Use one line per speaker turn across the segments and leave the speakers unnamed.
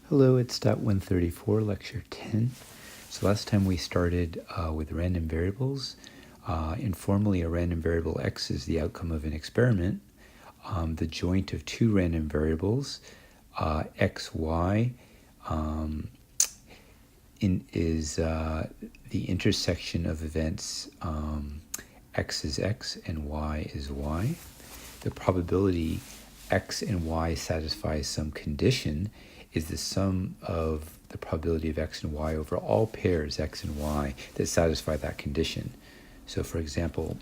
Hello, it's Stat 134, Lecture 10. So last time we started with random variables. Informally, a random variable x is the outcome of an experiment. The joint of two random variables, x, y, is the intersection of events x is x and y is y. The probability x and y satisfy some condition is the sum of the probability of x and y over all pairs x and y that satisfy that condition. So for example,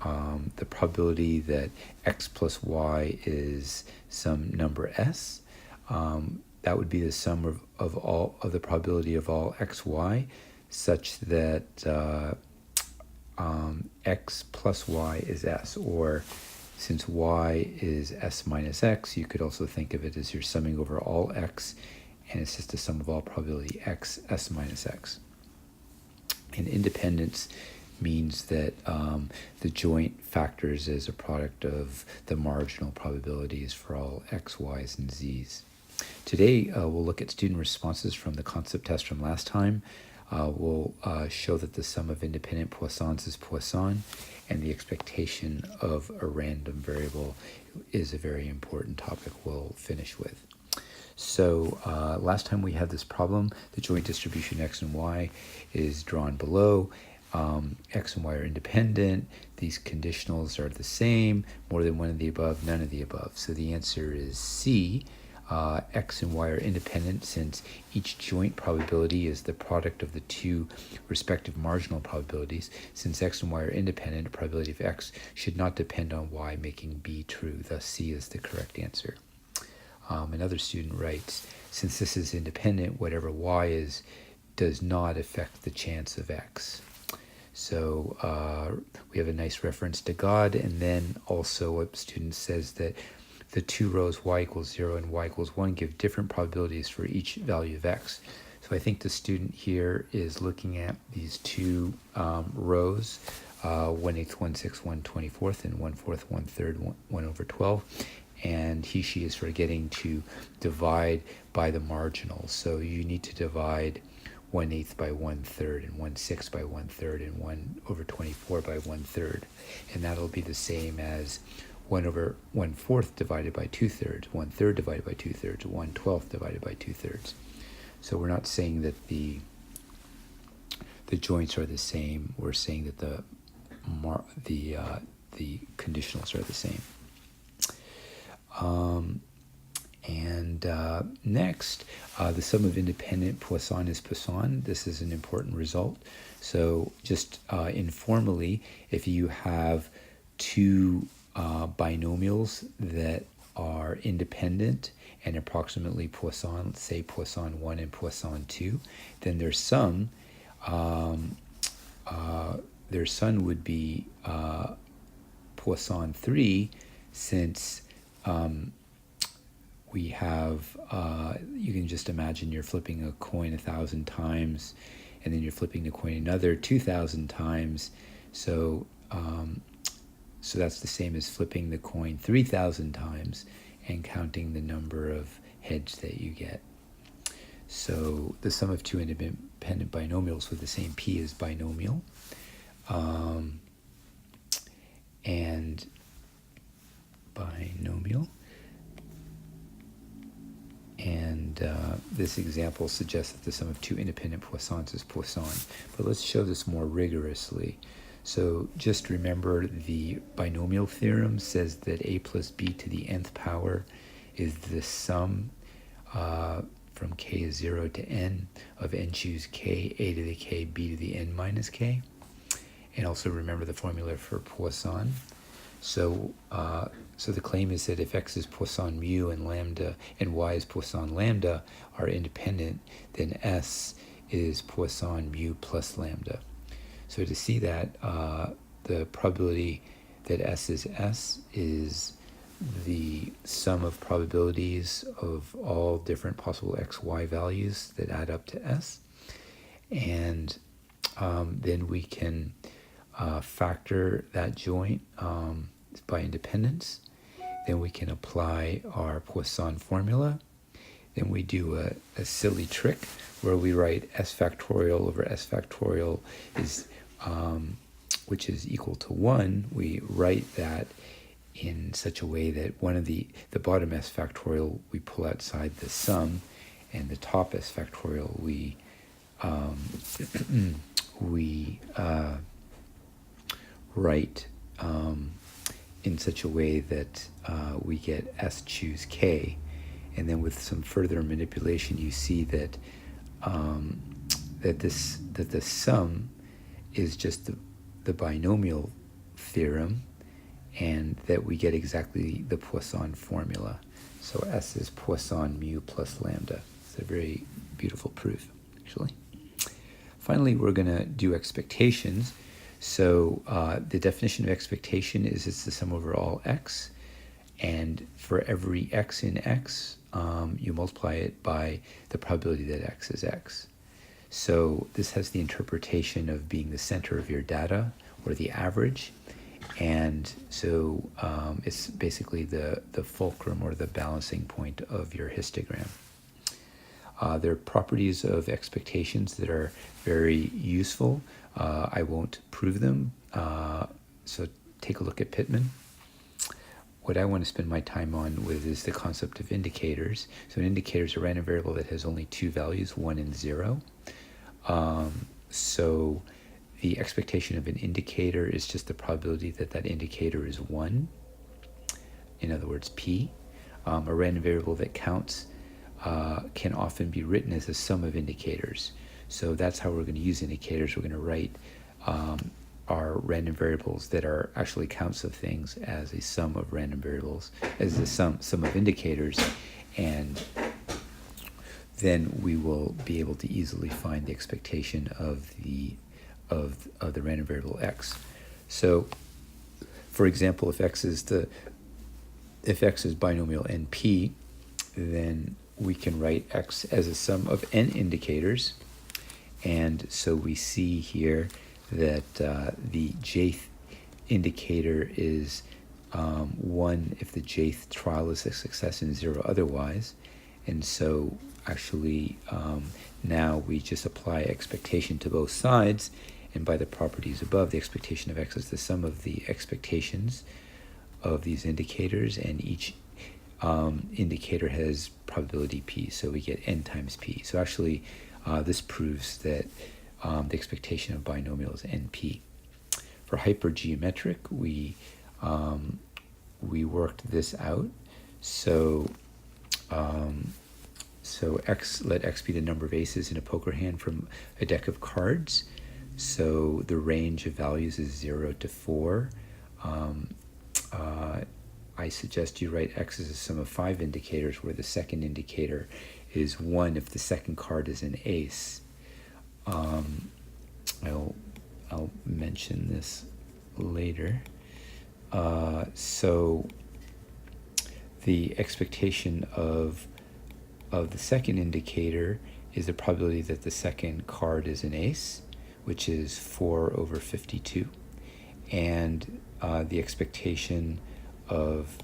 the probability that x plus y is some number s, that would be the sum of all of the probability of all x, y, such that x plus y is s, or since y is s minus x, you could also think of it as you're summing over all x, and it's just the sum of all probability x, s minus x. And independence means that the joint factors as a product of the marginal probabilities for all x, y's, and z's. Today, we'll look at student responses from the concept test from last time. We'll show that the sum of independent Poissons is Poisson, and the expectation of a random variable is a very important topic we'll finish with. So last time we had this problem. The joint distribution x and y is drawn below. X and y are independent. These conditionals are the same. More than one of the above, none of the above. So the answer is C. X and y are independent since each joint probability is the product of the two respective marginal probabilities. Since x and y are independent, the probability of x should not depend on y, making B true. Thus, C is the correct answer. Another student writes, since this is independent, whatever y is does not affect the chance of x. So we have a nice reference to God, and then also a student says that the two rows y equals 0 and y equals 1 give different probabilities for each value of x. So I think the student here is looking at these two rows, 1/8, 1/6, 1/24, and 1/4, 1/3, 1 over 12. And she is forgetting to divide by the marginals. So you need to divide 1/8 by 1/3 and 1/6 by 1/3 and 1 over 24 by 1/3. And that'll be the same as 1 over 1/4 divided by 2/3, 1/3 divided by 2/3, 1/12 divided by 2/3. So we're not saying that the joints are the same. We're saying that the conditionals are the same. Next, the sum of independent Poisson is Poisson. This is an important result. So just informally, if you have two binomials that are independent and approximately Poisson, let's say Poisson 1 and Poisson 2, then their sum would be Poisson 3, since we have, you can just imagine you're flipping a coin 1,000 times, and then you're flipping the coin another 2,000 times. So that's the same as flipping the coin 3,000 times and counting the number of heads that you get. So the sum of two independent binomials with the same p is binomial. And binomial. And this example suggests that the sum of two independent Poissons is Poisson. But let's show this more rigorously. So just remember, the binomial theorem says that a plus b to the nth power is the sum from k is 0 to n of n choose k, a to the k, b to the n minus k. And also remember the formula for Poisson. So the claim is that if x is Poisson mu and lambda and y is Poisson lambda are independent, then s is Poisson mu plus lambda. So to see that, the probability that s is the sum of probabilities of all different possible x, y values that add up to s. And then we can factor that joint by independence. Then we can apply our Poisson formula. then we do a silly trick where we write s factorial over s factorial is, which is equal to 1. We write that in such a way that one of the bottom s factorial we pull outside the sum, and the top s factorial we write in such a way that we get s choose k. And then with some further manipulation, you see that that the sum is just the binomial theorem, and that we get exactly the Poisson formula. So S is Poisson mu plus lambda. It's a very beautiful proof, actually. Finally, we're going to do expectations. So the definition of expectation is it's the sum over all x, and for every x in x, you multiply it by the probability that x is x. So this has the interpretation of being the center of your data, or the average, and so it's basically the fulcrum or the balancing point of your histogram. There are properties of expectations that are very useful. I won't prove them, so take a look at Pitman. What I want to spend my time on with is the concept of indicators. So an indicator is a random variable that has only two values, 1 and 0. So the expectation of an indicator is just the probability that that indicator is 1. In other words, p. A random variable that counts can often be written as a sum of indicators. So that's how we're going to use indicators. We're going to write our random variables that are actually counts of things as a sum of random variables, as a sum of indicators, and then we will be able to easily find the expectation of the random variable x. So, for example, if x is binomial np, then we can write x as a sum of n indicators, and so we see here that the jth indicator is 1 if the jth trial is a success and 0 otherwise. And so actually now we just apply expectation to both sides, and by the properties above, the expectation of x is the sum of the expectations of these indicators, and each indicator has probability p, so we get n times p. So actually this proves that the expectation of binomial is np. For hypergeometric, we worked this out. So let x be the number of aces in a poker hand from a deck of cards. So the range of values is 0 to 4. I suggest you write x as a sum of 5 indicators, where the second indicator is 1 if the second card is an ace. I'll mention this later. So the expectation of the second indicator is the probability that the second card is an ace, which is 4 over 52. And the expectation of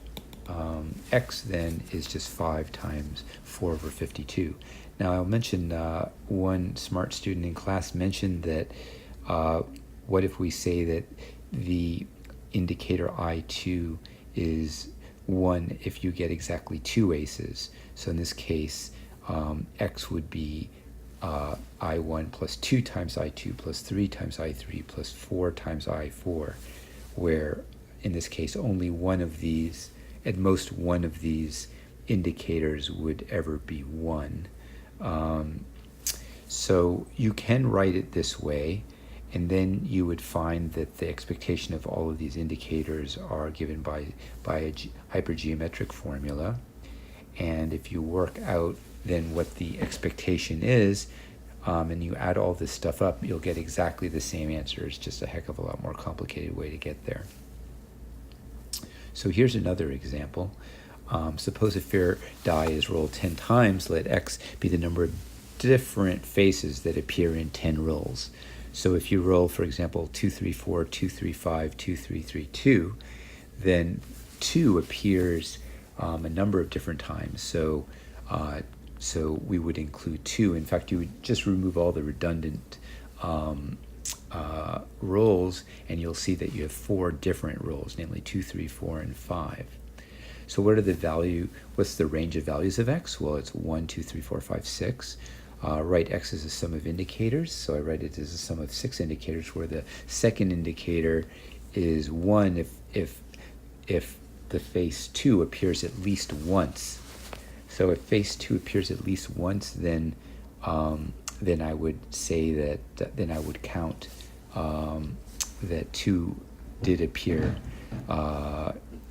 x then is just 5 times 4 over 52. Now I'll mention one smart student in class mentioned that what if we say that the indicator I2 is 1 if you get exactly 2 aces. So in this case, x would be I1 plus 2 times I2 plus 3 times I3 plus 4 times I4, where in this case only one of these, at most one of these indicators would ever be 1. So you can write it this way, and then you would find that the expectation of all of these indicators are given by a hypergeometric formula. And if you work out then what the expectation is, and you add all this stuff up, you'll get exactly the same answer. It's just a heck of a lot more complicated way to get there. So here's another example. Suppose a fair die is rolled 10 times. Let x be the number of different faces that appear in 10 rolls. So if you roll, for example, 2, 3, 4, 2, 3, 5, 2, 3, 3, 2, then 2 appears a number of different times. So So we would include 2. In fact, you would just remove all the redundant roles, and you'll see that you have 4 different roles, namely 2, 3, 4, and 5. So what's the range of values of x? Well, it's 1, 2, 3, 4, 5, 6. Write x as a sum of indicators, so I write it as a sum of 6 indicators, where the second indicator is 1 if the face 2 appears at least once. So if face 2 appears at least once, then I would say that then I would count that 2 did appear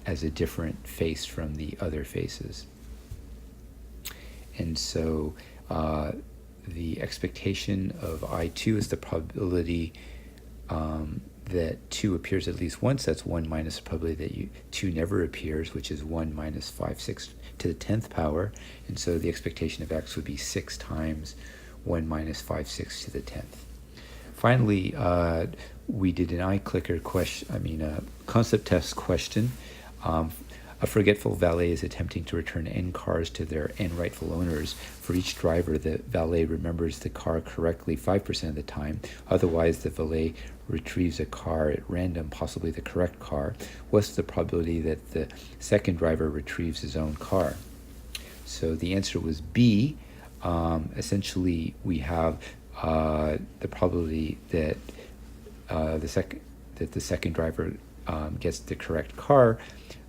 as a different face from the other faces. And so the expectation of I2 is the probability that 2 appears at least once. That's 1 minus the probability that 2 never appears, which is 1 minus 5 6 to the 10th power. And so the expectation of x would be 6 times 1 minus 5 6 to the 10th. Finally, we did an iClicker question, a concept test question. A forgetful valet is attempting to return n cars to their n rightful owners. For each driver, the valet remembers the car correctly 5% of the time. Otherwise, the valet retrieves a car at random, possibly the correct car. What's the probability that the second driver retrieves his own car? So the answer was B. Essentially, we have the probability that the second driver gets the correct car.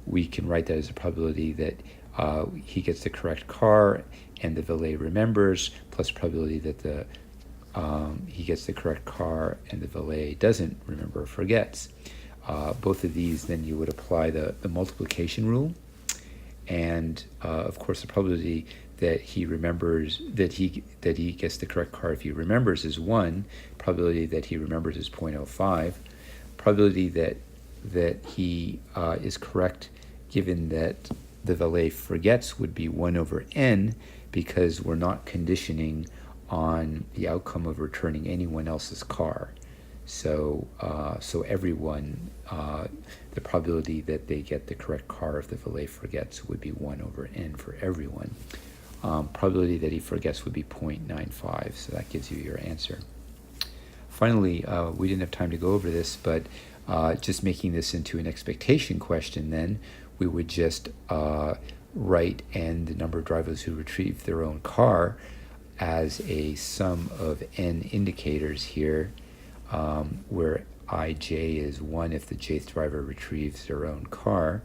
We can write that as a probability that he gets the correct car and the valet remembers, plus probability that he gets the correct car and the valet doesn't remember or forgets. Both of these, then you would apply the multiplication rule, and of course the probability that he remembers that he gets the correct car if he remembers is 1. Probability that he remembers is 0.05. Probability that he is correct given that the valet forgets would be 1 over n, because we're not conditioning on the outcome of returning anyone else's car. So everyone, the probability that they get the correct car if the valet forgets would be 1 over n for everyone. Probability that he forgets would be 0.95, so that gives you your answer. Finally, we didn't have time to go over this, but just making this into an expectation question, then we would just write n, the number of drivers who retrieve their own car, as a sum of n indicators here, where ij is 1 if the jth driver retrieves their own car,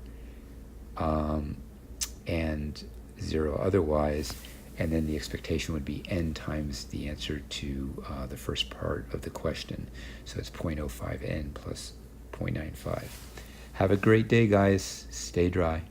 and 0 otherwise, and then the expectation would be n times the answer to the first part of the question. So it's 0.05 n plus 0.95. Have a great day, guys. Stay dry.